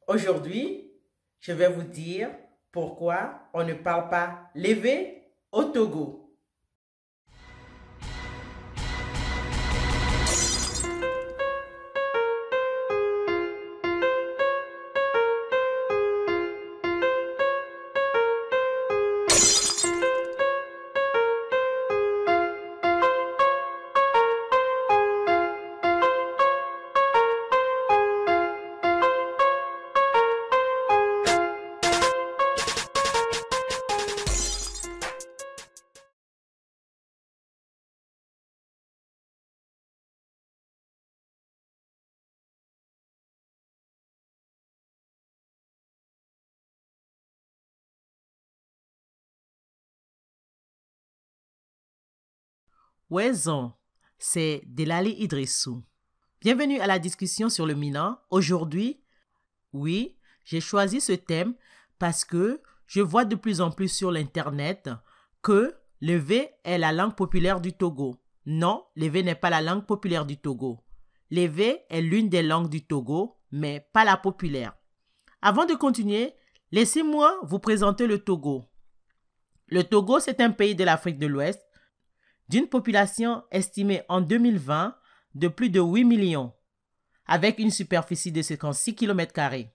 Aujourd'hui, je vais vous dire pourquoi on ne parle pas levé au Togo. Wezon, c'est Delali Idrissou. Bienvenue à la discussion sur le Mina. Aujourd'hui, oui, j'ai choisi ce thème parce que je vois de plus en plus sur l'internet que le V est la langue populaire du Togo. Non, le V n'est pas la langue populaire du Togo. Le V est l'une des langues du Togo, mais pas la populaire. Avant de continuer, laissez-moi vous présenter le Togo. Le Togo, c'est un pays de l'Afrique de l'Ouest d'une population estimée en 2020 de plus de 8 millions, avec une superficie de 56 km².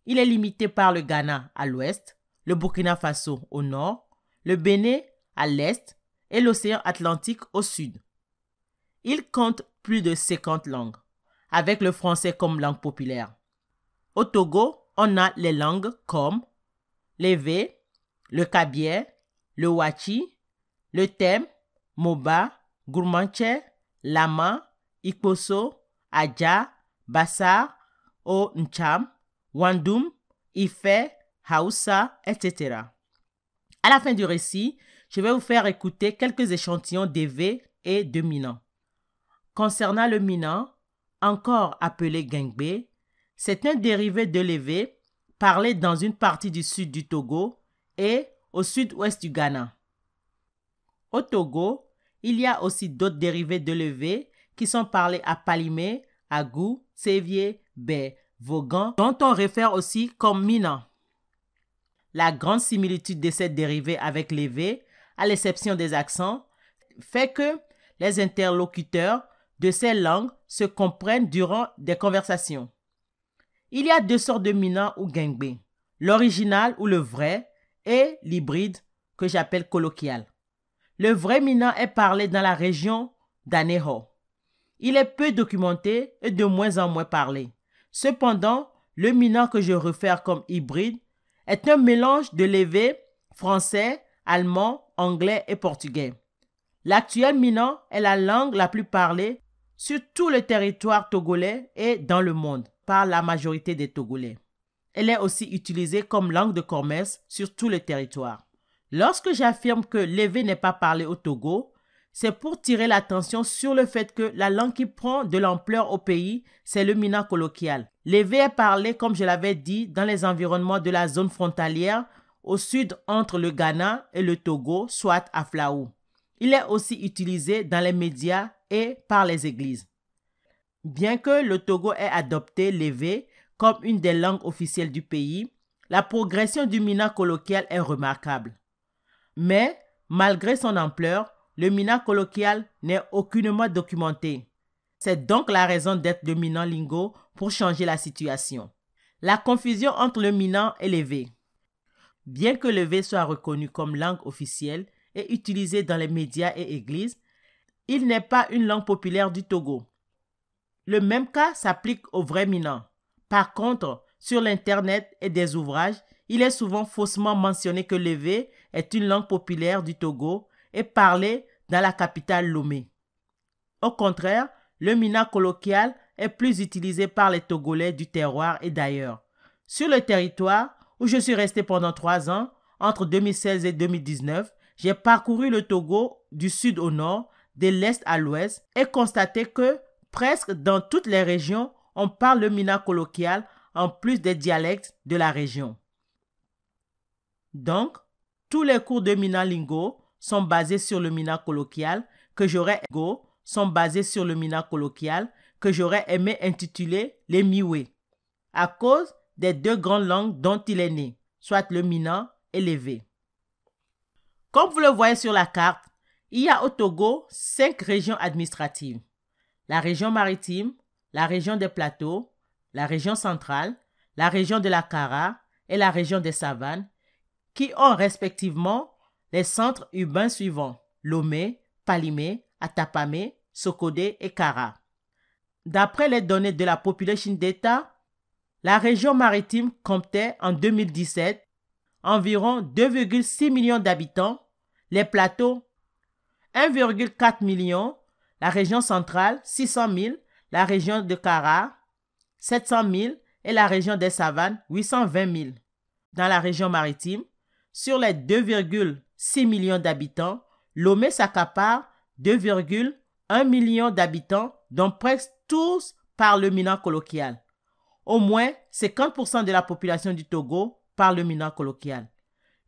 Il est limité par le Ghana à l'ouest, le Burkina Faso au nord, le Bénin à l'est et l'océan Atlantique au sud. Il compte plus de 50 langues, avec le français comme langue populaire. Au Togo, on a les langues comme l'Evé, le Kabier, le Wachi, le Tem, Moba, Gourmandche, Lama, Ikposo, Adja, Bassar, O Ncham, Wandoum, Ife, Hausa, etc. À la fin du récit, je vais vous faire écouter quelques échantillons d'Evé et de Mina. Concernant le Mina, encore appelé Gengbe, c'est un dérivé de l'Evé parlé dans une partie du sud du Togo et au sud-ouest du Ghana. Au Togo, il y a aussi d'autres dérivés de l'Evé qui sont parlés à Palimé, Agou, Sévier, Bé, Vaughan, dont on réfère aussi comme Mina. La grande similitude de cette dérivée avec l'Evé, à l'exception des accents, fait que les interlocuteurs de ces langues se comprennent durant des conversations. Il y a deux sortes de Mina ou Gengbe, l'original ou le vrai et l'hybride que j'appelle colloquial. Le vrai Mina est parlé dans la région d'Aneho. Il est peu documenté et de moins en moins parlé. Cependant, le Mina que je réfère comme hybride est un mélange de l'Evé français, allemand, anglais et portugais. L'actuel Mina est la langue la plus parlée sur tout le territoire togolais et dans le monde par la majorité des Togolais. Elle est aussi utilisée comme langue de commerce sur tout le territoire. Lorsque j'affirme que l'Evé n'est pas parlé au Togo, c'est pour tirer l'attention sur le fait que la langue qui prend de l'ampleur au pays, c'est le Mina colloquial. L'Evé est parlé, comme je l'avais dit, dans les environnements de la zone frontalière au sud entre le Ghana et le Togo, soit à Flaou. Il est aussi utilisé dans les médias et par les églises. Bien que le Togo ait adopté l'Evé comme une des langues officielles du pays, la progression du Mina colloquial est remarquable. Mais, malgré son ampleur, le Mina colloquial n'est aucunement documenté. C'est donc la raison d'être de Mina Lingo pour changer la situation. La confusion entre le Mina et l'Evé. Bien que l'Evé soit reconnu comme langue officielle et utilisé dans les médias et églises, il n'est pas une langue populaire du Togo. Le même cas s'applique au vrai Mina. Par contre, sur l'internet et des ouvrages, il est souvent faussement mentionné que l'Evé est une langue populaire du Togo et parlée dans la capitale Lomé. Au contraire, le Mina colloquial est plus utilisé par les Togolais du terroir et d'ailleurs. Sur le territoire où je suis resté pendant 3 ans, entre 2016 et 2019, j'ai parcouru le Togo du sud au nord, de l'est à l'ouest et constaté que presque dans toutes les régions, on parle le Mina colloquial en plus des dialectes de la région. Donc, tous les cours de Mina Lingo sont basés sur le Mina colloquial que j'aurais aimé intituler les Miwe, à cause des deux grandes langues dont il est né, soit le Mina et l'Ewe. Comme vous le voyez sur la carte, il y a au Togo 5 régions administratives. La région maritime, la région des plateaux, la région centrale, la région de la Kara et la région des savanes, qui ont respectivement les centres urbains suivants: Lomé, Palimé, Atapamé, Sokodé et Kara. D'après les données de la Population Data, la région maritime comptait en 2017 environ 2,6 millions d'habitants, les plateaux 1,4 million, la région centrale 600 000, la région de Kara 700 000 et la région des savanes 820 000. Dans la région maritime, sur les 2,6 millions d'habitants, Lomé s'accapare 2,1 millions d'habitants, dont presque tous parlent le Mina colloquial. Au moins 50% de la population du Togo parle le Mina colloquial.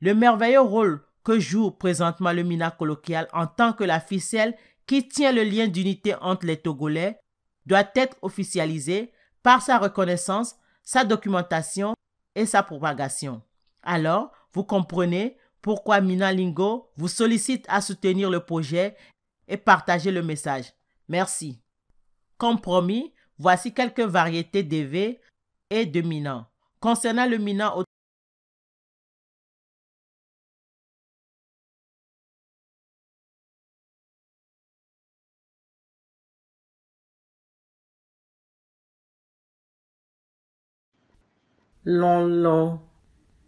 Le merveilleux rôle que joue présentement le Mina colloquial en tant que la ficelle qui tient le lien d'unité entre les Togolais doit être officialisé par sa reconnaissance, sa documentation et sa propagation. Alors, vous comprenez pourquoi Mina Lingo vous sollicite à soutenir le projet et partager le message. Merci. Comme promis, voici quelques variétés d'Ewe et de Mina. Concernant le Mina au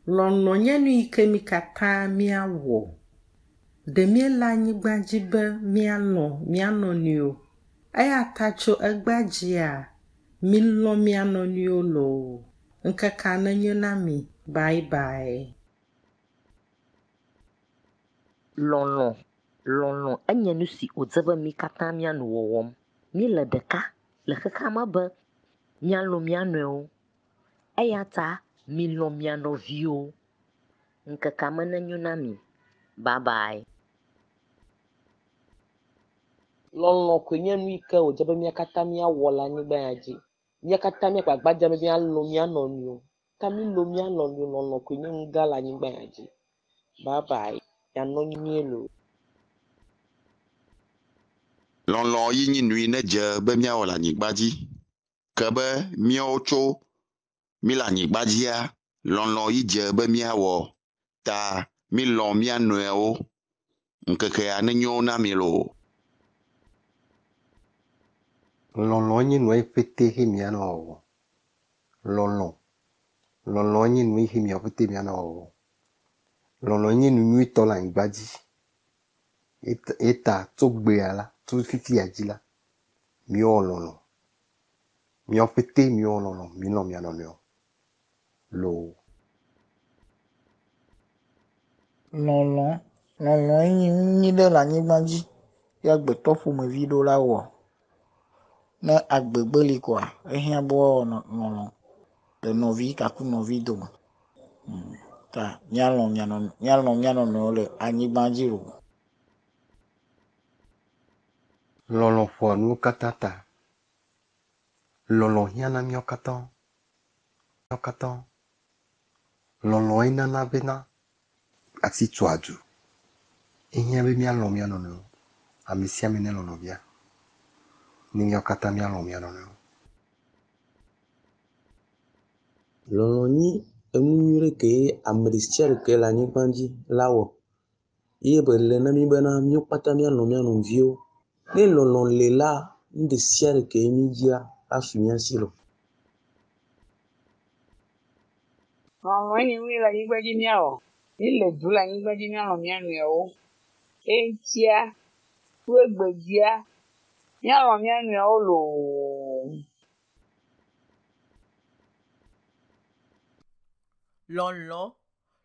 Lɔlɔ nye nu yi ke mi katã miawɔ. Ɖe míele anyigba dzi be míalɔ mía nɔnɔewo. Eya ta tso egbea dzia, milɔ mía nɔnɔewo loo. Ŋkeke nenyo na mi. Bye bye. Lɔlɔ enye nu si wòdze be mi katã míanɔ wɔwɔm. Míle ɖeka le xexea me be míalɔ mía nɔewo. Eya ta milɔ mía nɔviwo. Ŋkekea me nenyo na mi. Bye bye. Lɔlɔ koe nye nu yi ke wòdze be mía katã míawɔ le anyigba ya dzi. Mía katã mía gbagba be míalɔ mía nɔnɔewo. Ta milɔ mía nɔnɔewo, lɔlɔ koe nye nu gã le anyigba ya dzi. Bye bye. Mianɔ nyuie loo. Lɔlɔ yi nye nu yi ne dze be míawɔ le anyigba dzi. Ke be míawo tso mí le anyigba dzia, lɔlɔ yi dze be míawɔ. Ta milɔ mía nɔewo. Ŋkekea nenyo na mi loo. Lɔlɔ nye nu yi ƒete he míanɔ wɔwɔ. Lɔlɔ nye nu yi he míawo ƒete míanɔ wɔwɔ. Lɔlɔ nye nu nyuitɔ le anyigba dzi. Eta tso gbea la, tso fifia dzi la, míewɔ lɔlɔ. Míawo ƒete míewɔ lɔlɔ, mílɔ mía nɔnɔewo. Loo. Lɔlɔ nye nu ɖe le anyigba dzi. Ye agbetɔ ƒomevi ɖewo la wɔ. Ne agbegbe li koa, ehiã be woawɔ lɔlɔ le nɔvi kaku nɔvi dome. Ta míalɔ mía nɔnɔewo le anyigba dzi loo. Lɔlɔ ƒoa nuwo katã ta. Lɔlɔ hiã na míawo katã. Lɔlɔ ye nana bena asi tso adu. Ehiã be míalɔ mía nɔnɔewo. Ame sia ame nelɔ nɔvia. Ne míawo katã míalɔ mía nɔnɔewo. Lɔlɔ nye enu nyui ɖe ke ame ɖe sia ɖe ke le anyigba dzi la wɔ. Ye be le na mi bena míawo katã míalɔ mía nɔviwo. Ne lɔlɔ le la, nu ɖe sia ɖe ke mi dzia, asu mía si loo. Lɔlɔ nye nu yi le anyigba dzi míawɔ. Mi le du le anyigba dzi míalɔ mía nɔewo. Eŋutia, ku egbedzia, míalɔ mía nɔewo loo.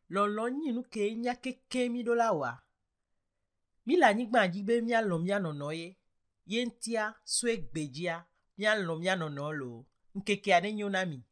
Lɔlɔ nye nu ke nya keke mi ɖo la wa. Mi le anyigba dzi be míalɔ mía nɔnɔ ye. Ye ŋutia, so egbedzia, míalɔ mía nɔnɔ loo. Ŋkekea nenyo na mi.